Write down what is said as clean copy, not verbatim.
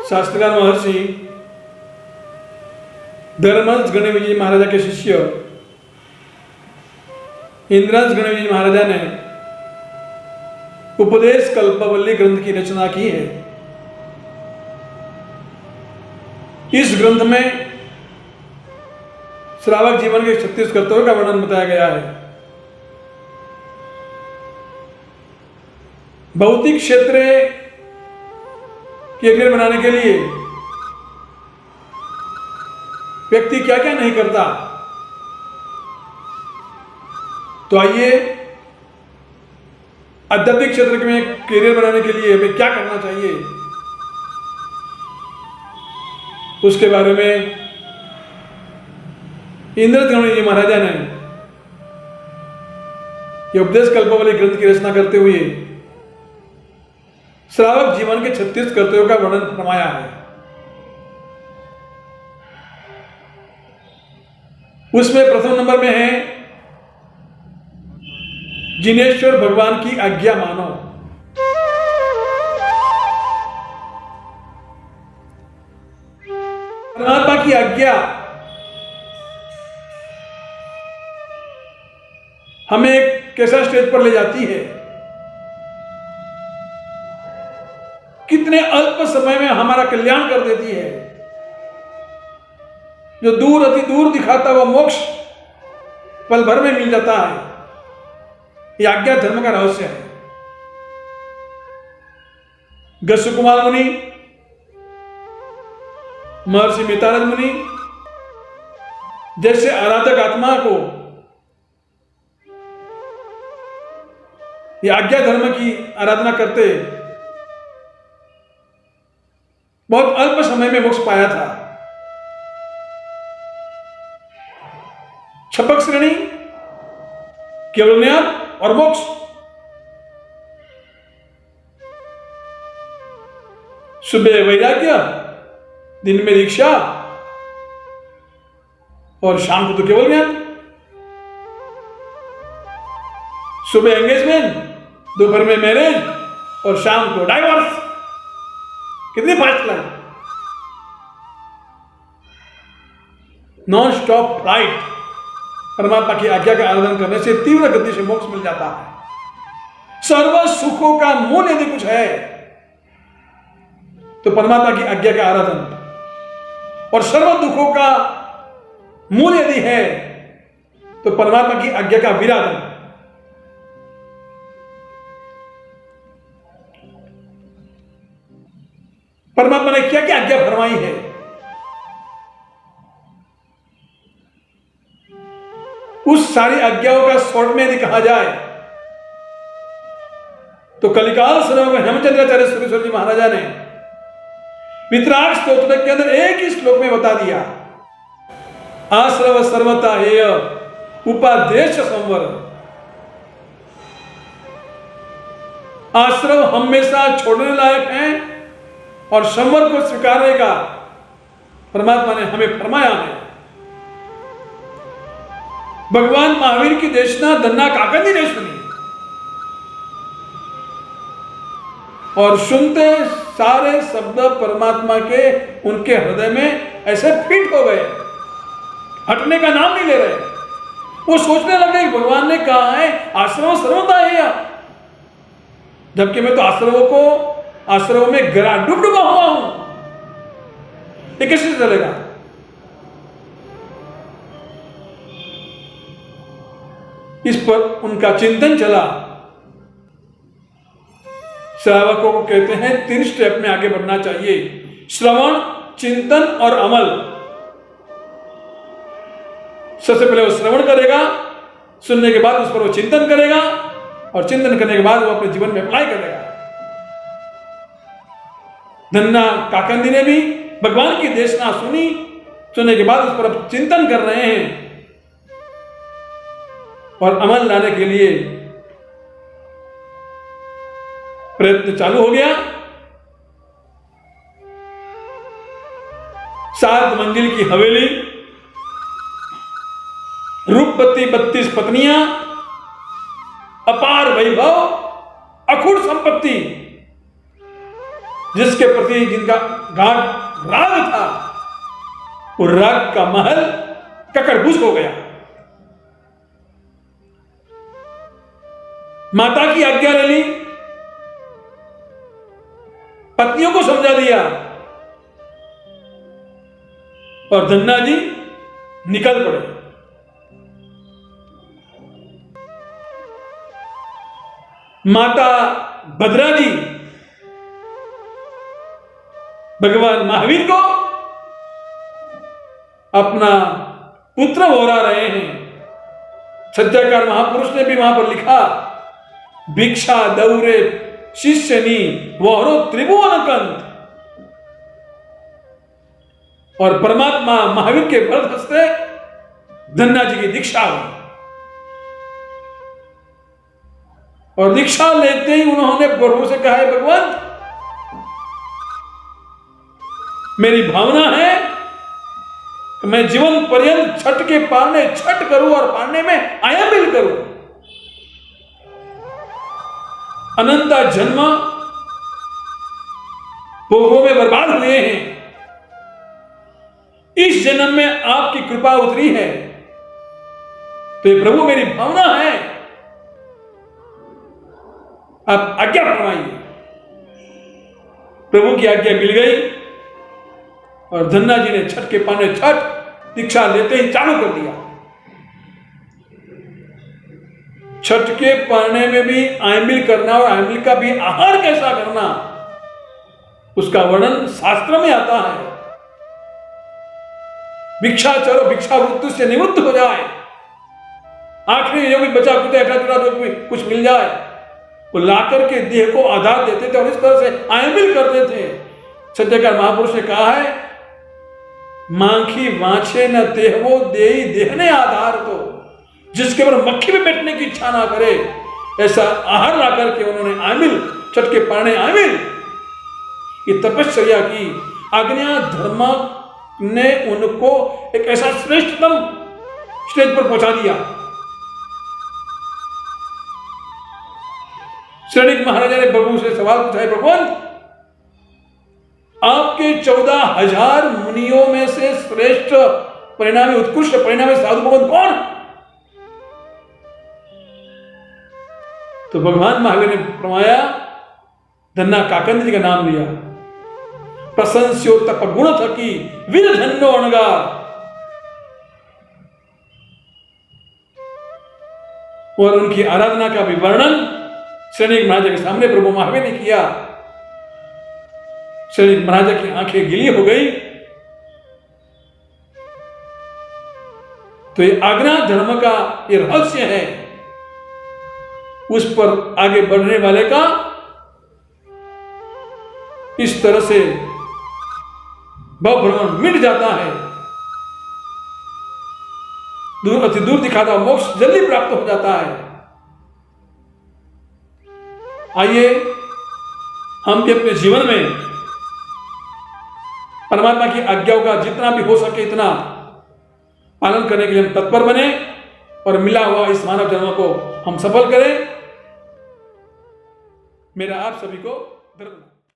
शास्त्रकार महर्षि धर्मज गणविजय महाराजा के शिष्य इंद्रज गणविजय महाराजा ने उपदेश कल्पवल्ली ग्रंथ की रचना की है। इस ग्रंथ में श्रावक जीवन के 36 कर्तव्यों का वर्णन बताया गया है। भौतिक क्षेत्र की अग्नि बनाने के लिए व्यक्ति क्या क्या नहीं करता, तो आइए आध्यात्मिक क्षेत्र में करियर बनाने के लिए हमें क्या करना चाहिए उसके बारे में इंद्रज गणविजय महाराजा ने यह उपदेश कल्पवल्ली ग्रंथ की रचना करते हुए श्रावक जीवन के 36 कर्तव्यों का वर्णन फरमाया है। उसमें प्रथम नंबर में है जिनेश्वर भगवान की आज्ञा मानो। परमात्मा की आज्ञा हमें एक कैसा स्टेज पर ले जाती है, कितने अल्प समय में हमारा कल्याण कर देती है। जो दूर अति दूर दिखाता हुआ मोक्ष पल भर में मिल जाता है। यह आज्ञा धर्म का रहस्य है। गस्सु कुमार मुनि, महर्षि मितानंद मुनि जैसे आराधक आत्मा को यह आज्ञा धर्म की आराधना करते बहुत अल्प समय में मोक्ष पाया था। छपक श्रेणी, केवल ज्ञान और मोक्ष। सुबह वैराग्य, दिन में दीक्षा और शाम को तो केवल ज्ञान। सुबह एंगेजमेंट, दोपहर में मैरिज और शाम को डाइवोर्स। कितनी fast line, non stop flight. परमात्मा की आज्ञा का आराधन करने से तीव्र गति से मोक्ष मिल जाता है। सर्व सुखों का मूल यदि कुछ है तो परमात्मा की आज्ञा का आराधन, और सर्व दुखों का मूल यदि है तो परमात्मा की आज्ञा का विराधन। परमात्मा ने क्या क्या आज्ञा फरमाई है, उस सारी आज्ञाओं का शॉर्ट में यदि कहा जाए तो कलिकाल समय में हेमचंद्राचार्य सुरेश्वर जी महाराजा ने वितराग स्तोत्र के अंदर एक ही श्लोक में बता दिया, आश्रव सर्वता हेय उपादेश संवर। आश्रव हमेशा छोड़ने लायक है और संवर को स्वीकारने का परमात्मा ने हमें फरमाया है। भगवान महावीर की देशना धन्ना काकंदी ने सुनी और सुनते सारे शब्द परमात्मा के उनके हृदय में ऐसे फिट हो गए, हटने का नाम नहीं ले रहे। वो सोचने लगे कि भगवान ने कहा है आश्रम सर्वदा है, जबकि मैं तो आश्रमों में गरा डूबा हुआ हूं। ये कैसे चलेगा? इस पर उनका चिंतन चला। श्रावकों को कहते हैं 3 स्टेप में आगे बढ़ना चाहिए, श्रवण, चिंतन और अमल। सबसे पहले वो श्रवण करेगा, सुनने के बाद उस पर वो चिंतन करेगा और चिंतन करने के बाद वो अपने जीवन में अप्लाई करेगा। धन्ना काकंदी ने भी भगवान की देशना सुनी, सुनने के बाद उस पर चिंतन कर रहे हैं और अमल लाने के लिए प्रयत्न चालू हो गया। 7 मंजिल की हवेली, रूपवती 32 पत्नियां, अपार वैभव, अखुड़ संपत्ति, जिसके प्रति जिनका गाढ़ राग था, वो राग का महल ककड़बुस हो गया। माता की आज्ञा ले ली, पत्नियों को समझा दिया और धन्ना जी निकल पड़े। माता भद्रा जी भगवान महावीर को अपना पुत्र होरा रहे हैं। सत्याकार महापुरुष ने भी वहां पर लिखा, भिक्षा दौरे शिष्यनी वहरो त्रिभुवन कंत। और परमात्मा महावीर के वरद हस्ते धन्ना जी की दीक्षा हुई और दीक्षा लेते ही उन्होंने प्रभु से कहा, है भगवान, मेरी भावना है कि मैं जीवन पर्यंत छठ के पारने छठ करूं और पारने में आयामिल करूं। अनंत जन्म भोगों में बर्बाद हुए हैं, इस जन्म में आपकी कृपा उतरी है, तो ये प्रभु मेरी भावना है, आप आज्ञा फरमाइए। प्रभु की आज्ञा मिल गई और धन्ना जी ने छठ के पाने छठ दीक्षा लेते ही चालू कर दिया। छठ के पाने में भी आयमिल करना और आयमिल का भी आहार कैसा करना, उसका वर्णन शास्त्र में आता है। भिक्षा चलो, भिक्षा वृत्ति से निवृत्त हो जाए, आखिरी में जो भी बचा कुछ ऐसा जो कुछ मिल जाए वो लाकर के देह को आधार देते थे और इस तरह से आयमिल करते थे। सत्याकार महापुरुष ने कहा है, मांखी वांछे न देहवो देही देहने आधार, तो जिसके ऊपर मक्खी में बैठने की इच्छा ना करे, ऐसा आहार ला करके उन्होंने आयमिल, छठ के पाने आयमिल ये तपस्या की। आज्ञा धर्म ने उनको एक ऐसा श्रेष्ठतम स्टेज पर पहुंचा दिया। श्रेणिक महाराजा ने प्रभु से सवाल पूछा, है भगवान, आपके 14,000 मुनियों में से श्रेष्ठ परिणामी, उत्कृष्ट परिणामी साधु भगवान कौन? तो भगवान महावीर ने फरमाया, धन्ना काकंद जी का नाम लिया। प्रशंस्यो तप गुण थकी विद धन्नो अणगार। और उनकी आराधना का भी वर्णन श्रेणिक महाराजा के सामने प्रभु महावीर ने किया। श्रेणिक महाराजा की आंखें गिली हो गई। तो ये आज्ञा धर्म का ये रहस्य है, उस पर आगे बढ़ने वाले का इस तरह से भव भ्रमण मिट जाता है, दूर अति दूर दिखाता मोक्ष जल्दी प्राप्त हो जाता है। आइए हम भी अपने जीवन में परमात्मा की आज्ञाओं का जितना भी हो सके इतना पालन करने के लिए हम तत्पर बने और मिला हुआ इस मानव जन्म को हम सफल करें। मेरा आप सभी को धन्यवाद।